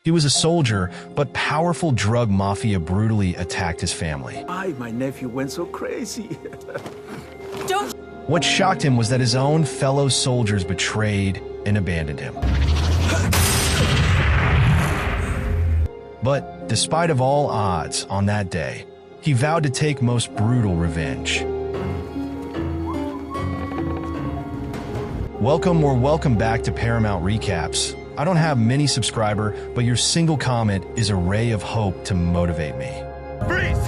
He was a soldier, but powerful drug mafia brutally attacked his family. Why my nephew went so crazy? Don't. What shocked him was that his own fellow soldiers betrayed and abandoned him. But despite of all odds on that day, he vowed to take most brutal revenge. Welcome back to Paramount Recaps. I don't have many subscribers, but your single comment is a ray of hope to motivate me. Freeze!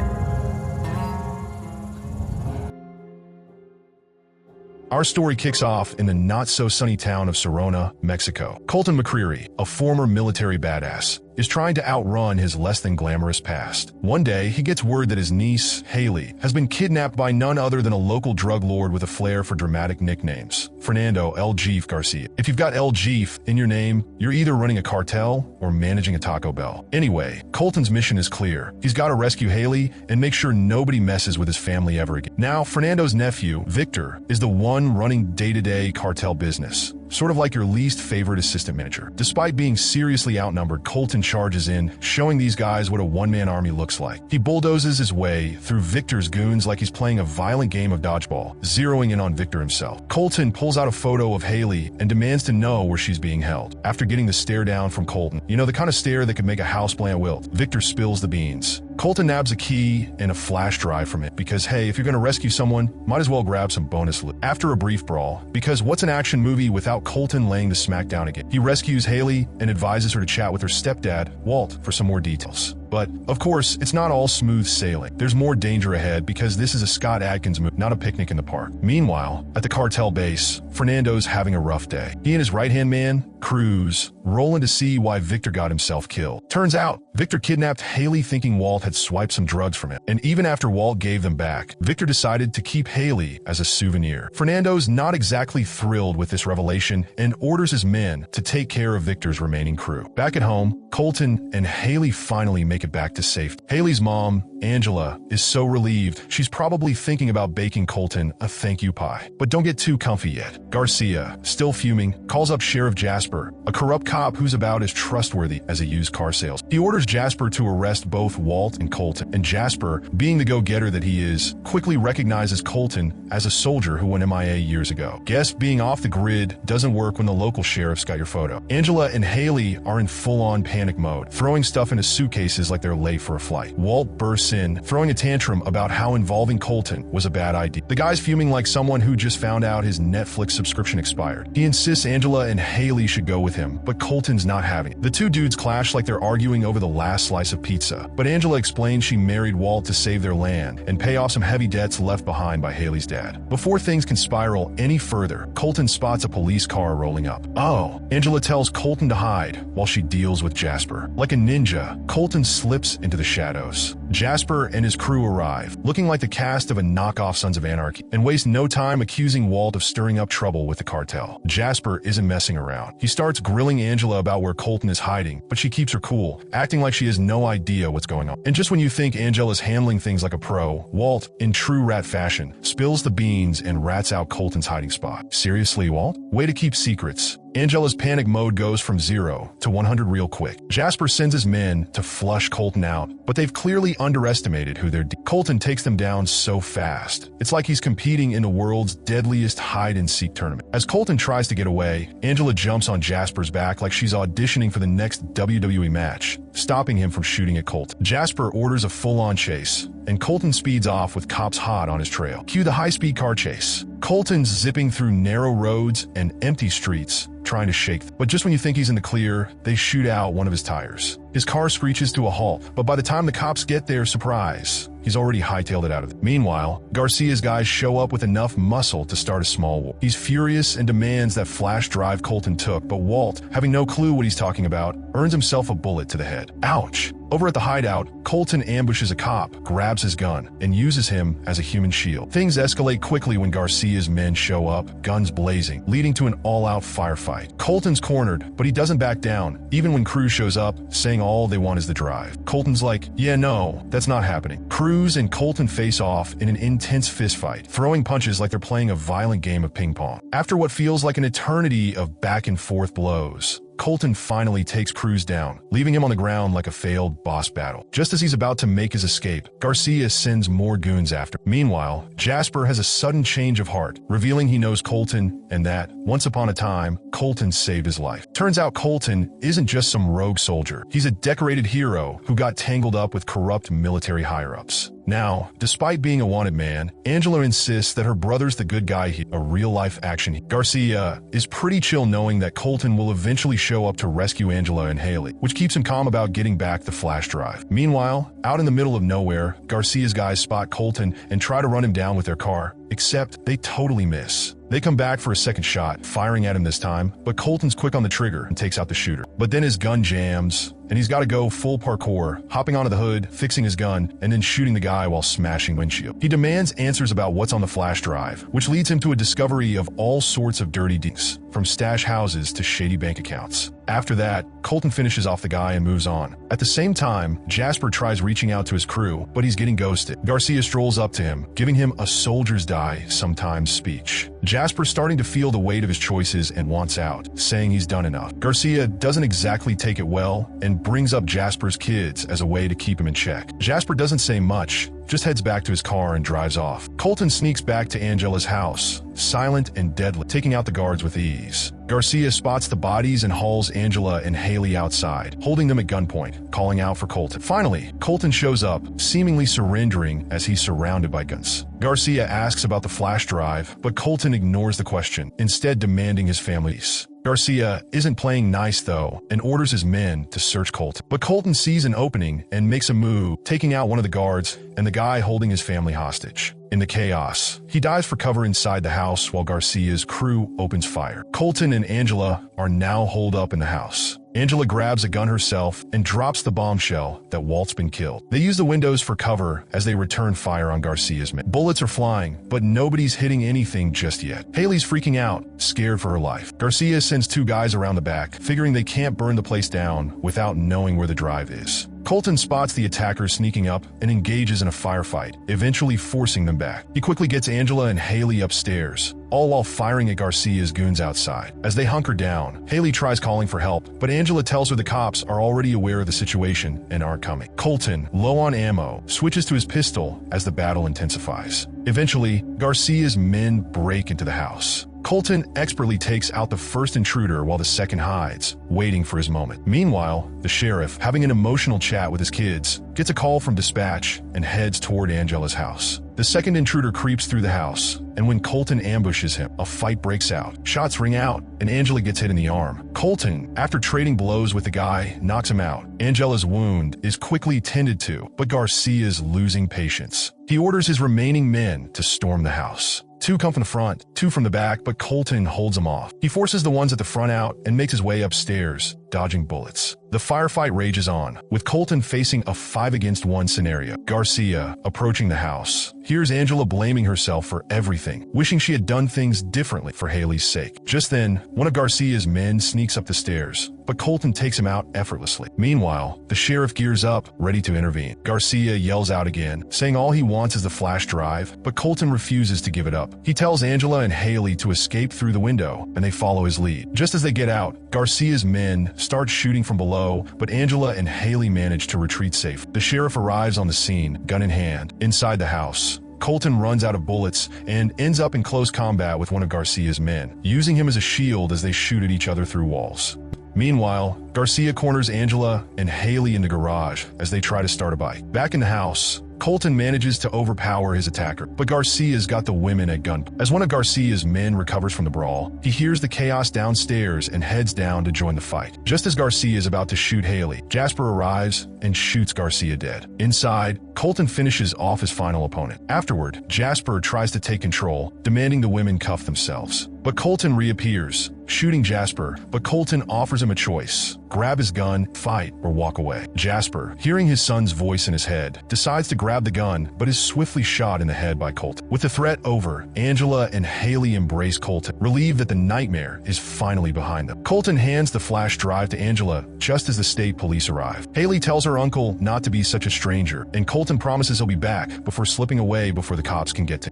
Our story kicks off in the not-so-sunny town of Serona, Mexico. Colton McCreary, a former military badass, is trying to outrun his less-than-glamorous past. One day, he gets word that his niece, Haley, has been kidnapped by none other than a local drug lord with a flair for dramatic nicknames, Fernando El Jeef Garcia. If you've got El Jeef in your name, you're either running a cartel or managing a Taco Bell. Anyway, Colton's mission is clear. He's got to rescue Haley and make sure nobody messes with his family ever again. Now, Fernando's nephew, Victor, is the one running day-to-day cartel business, sort of like your least favorite assistant manager. Despite being seriously outnumbered, Colton charges in, showing these guys what a one-man army looks like. He bulldozes his way through Victor's goons like he's playing a violent game of dodgeball, zeroing in on Victor himself. Colton pulls out a photo of Haley and demands to know where she's being held. After getting the stare down from Colton, you know, the kind of stare that could make a houseplant wilt, Victor spills the beans. Colton nabs a key and a flash drive from it because, hey, if you're going to rescue someone, might as well grab some bonus loot. After a brief brawl, because what's an action movie without Colton laying the smack down again? He rescues Haley and advises her to chat with her stepdad, Walt, for some more details. But, of course, it's not all smooth sailing. There's more danger ahead because this is a Scott Adkins movie, not a picnic in the park. Meanwhile, at the cartel base, Fernando's having a rough day. He and his right-hand man, Cruz, roll in to see why Victor got himself killed. Turns out, Victor kidnapped Haley thinking Walt had swiped some drugs from him. And even after Walt gave them back, Victor decided to keep Haley as a souvenir. Fernando's not exactly thrilled with this revelation and orders his men to take care of Victor's remaining crew. Back at home, Colton and Haley finally make it back to safety. Haley's mom, Angela, is so relieved she's probably thinking about baking Colton a thank you pie. But don't get too comfy yet. Garcia, still fuming, calls up Sheriff Jasper, a corrupt cop who's about as trustworthy as a used car salesman. He orders Jasper to arrest both Walt and Colton, and Jasper, being the go-getter that he is, quickly recognizes Colton as a soldier who went MIA years ago. Guess being off the grid doesn't work when the local sheriff's got your photo. Angela and Haley are in full-on panic mode, throwing stuff into suitcases like they're late for a flight. Walt bursts in, throwing a tantrum about how involving Colton was a bad idea. The guy's fuming like someone who just found out his Netflix subscription expired. He insists Angela and Haley should go with him, but Colton's not having it. The two dudes clash like they're arguing over the last slice of pizza, but Angela explains she married Walt to save their land and pay off some heavy debts left behind by Haley's dad. Before things can spiral any further, Colton spots a police car rolling up. Oh, Angela tells Colton to hide while she deals with Jasper. Like a ninja, Colton slips into the shadows. Jasper and his crew arrive, looking like the cast of a knockoff Sons of Anarchy, and waste no time accusing Walt of stirring up trouble with the cartel. Jasper isn't messing around. He starts grilling Angela about where Colton is hiding, but she keeps her cool, acting like she has no idea what's going on. And just when you think Angela's handling things like a pro, Walt, in true rat fashion, spills the beans and rats out Colton's hiding spot. Seriously, Walt? Way to keep secrets. Angela's panic mode goes from 0 to 100 real quick. Jasper sends his men to flush Colton out, but they've clearly underestimated who they're Colton takes them down so fast. It's like he's competing in the world's deadliest hide-and-seek tournament. As Colton tries to get away, Angela jumps on Jasper's back like she's auditioning for the next WWE match, stopping him from shooting at Colton. Jasper orders a full-on chase, and Colton speeds off with cops hot on his trail. Cue the high-speed car chase. Colton's zipping through narrow roads and empty streets, trying to shake them. But just when you think he's in the clear, they shoot out one of his tires. His car screeches to a halt, but by the time the cops get there, surprise, he's already hightailed it out of it. Meanwhile, Garcia's guys show up with enough muscle to start a small war. He's furious and demands that flash drive Colton took, but Walt, having no clue what he's talking about, earns himself a bullet to the head. Ouch! Over at the hideout, Colton ambushes a cop, grabs his gun, and uses him as a human shield. Things escalate quickly when Garcia's men show up, guns blazing, leading to an all-out firefight. Colton's cornered, but he doesn't back down, even when Cruz shows up, saying all they want is the drive. Colton's like, yeah, no, that's not happening. Cruz and Colton face off in an intense fistfight, throwing punches like they're playing a violent game of ping pong. After what feels like an eternity of back-and-forth blows, Colton finally takes Cruz down, leaving him on the ground like a failed boss battle. Just as he's about to make his escape, Garcia sends more goons after. Meanwhile, Jasper has a sudden change of heart, revealing he knows Colton and that, once upon a time, Colton saved his life. Turns out Colton isn't just some rogue soldier. He's a decorated hero who got tangled up with corrupt military higher-ups. Now, despite being a wanted man, Angela insists that her brother's the good guy here, a real-life action hero. Garcia is pretty chill knowing that Colton will eventually show up to rescue Angela and Haley, which keeps him calm about getting back the flash drive. Meanwhile, out in the middle of nowhere, Garcia's guys spot Colton and try to run him down with their car, except they totally miss. They come back for a second shot, firing at him this time, but Colton's quick on the trigger and takes out the shooter. But then his gun jams, and he's got to go full parkour, hopping onto the hood, fixing his gun, and then shooting the guy while smashing windshield. He demands answers about what's on the flash drive, which leads him to a discovery of all sorts of dirty deeds, from stash houses to shady bank accounts. After that, Colton finishes off the guy and moves on. At the same time, Jasper tries reaching out to his crew, but he's getting ghosted. Garcia strolls up to him, giving him a soldier's die sometimes speech. Jasper's starting to feel the weight of his choices and wants out, saying he's done enough. Garcia doesn't exactly take it well and brings up Jasper's kids as a way to keep him in check. Jasper doesn't say much, just heads back to his car and drives off. Colton sneaks back to Angela's house, silent and deadly, taking out the guards with ease. Garcia spots the bodies and hauls Angela and Haley outside, holding them at gunpoint, calling out for Colton. Finally, Colton shows up, seemingly surrendering as he's surrounded by guns. Garcia asks about the flash drive, but Colton ignores the question, instead demanding his family's. Garcia isn't playing nice though, and orders his men to search Colton. But Colton sees an opening and makes a move, taking out one of the guards and the guy holding his family hostage. In the chaos, he dives for cover inside the house while Garcia's crew opens fire. Colton and Angela are now holed up in the house. Angela grabs a gun herself and drops the bombshell that Walt's been killed. They use the windows for cover as they return fire on Garcia's men. Bullets are flying, but nobody's hitting anything just yet. Haley's freaking out, scared for her life. Garcia sends two guys around the back, figuring they can't burn the place down without knowing where the drive is. Colton spots the attackers sneaking up and engages in a firefight, eventually forcing them back. He quickly gets Angela and Haley upstairs, all while firing at Garcia's goons outside. As they hunker down, Haley tries calling for help, but Angela tells her the cops are already aware of the situation and aren't coming. Colton, low on ammo, switches to his pistol as the battle intensifies. Eventually, Garcia's men break into the house. Colton expertly takes out the first intruder while the second hides, waiting for his moment. Meanwhile, the sheriff, having an emotional chat with his kids, gets a call from dispatch and heads toward Angela's house. The second intruder creeps through the house, and when Colton ambushes him, a fight breaks out. Shots ring out, and Angela gets hit in the arm. Colton, after trading blows with the guy, knocks him out. Angela's wound is quickly tended to, but Garcia's losing patience. He orders his remaining men to storm the house. Two come from the front, two from the back, but Colton holds them off. He forces the ones at the front out and makes his way upstairs, dodging bullets. The firefight rages on, with Colton facing a 5-against-1 scenario. Garcia, approaching the house, hears Angela blaming herself for everything, wishing she had done things differently for Haley's sake. Just then, one of Garcia's men sneaks up the stairs, but Colton takes him out effortlessly. Meanwhile, the sheriff gears up, ready to intervene. Garcia yells out again, saying all he wants is the flash drive, but Colton refuses to give it up. He tells Angela and Haley to escape through the window, and they follow his lead. Just as they get out, Garcia's men start shooting from below, but Angela and Haley manage to retreat safe. The sheriff arrives on the scene, gun in hand. Inside the house, Colton runs out of bullets and ends up in close combat with one of Garcia's men, using him as a shield as they shoot at each other through walls. Meanwhile, Garcia corners Angela and Haley in the garage as they try to start a bike. Back in the house, Colton manages to overpower his attacker, but Garcia's got the women at gunpoint. As one of Garcia's men recovers from the brawl, he hears the chaos downstairs and heads down to join the fight. Just as Garcia is about to shoot Haley, Jasper arrives and shoots Garcia dead. Inside, Colton finishes off his final opponent. Afterward, Jasper tries to take control, demanding the women cuff themselves. But Colton reappears, shooting Jasper, but Colton offers him a choice: grab his gun, fight, or walk away. Jasper, hearing his son's voice in his head, decides to grab the gun, but is swiftly shot in the head by Colton. With the threat over, Angela and Haley embrace Colton, relieved that the nightmare is finally behind them. Colton hands the flash drive to Angela just as the state police arrive. Haley tells her uncle not to be such a stranger, and Colton promises he'll be back before slipping away before the cops can get to him.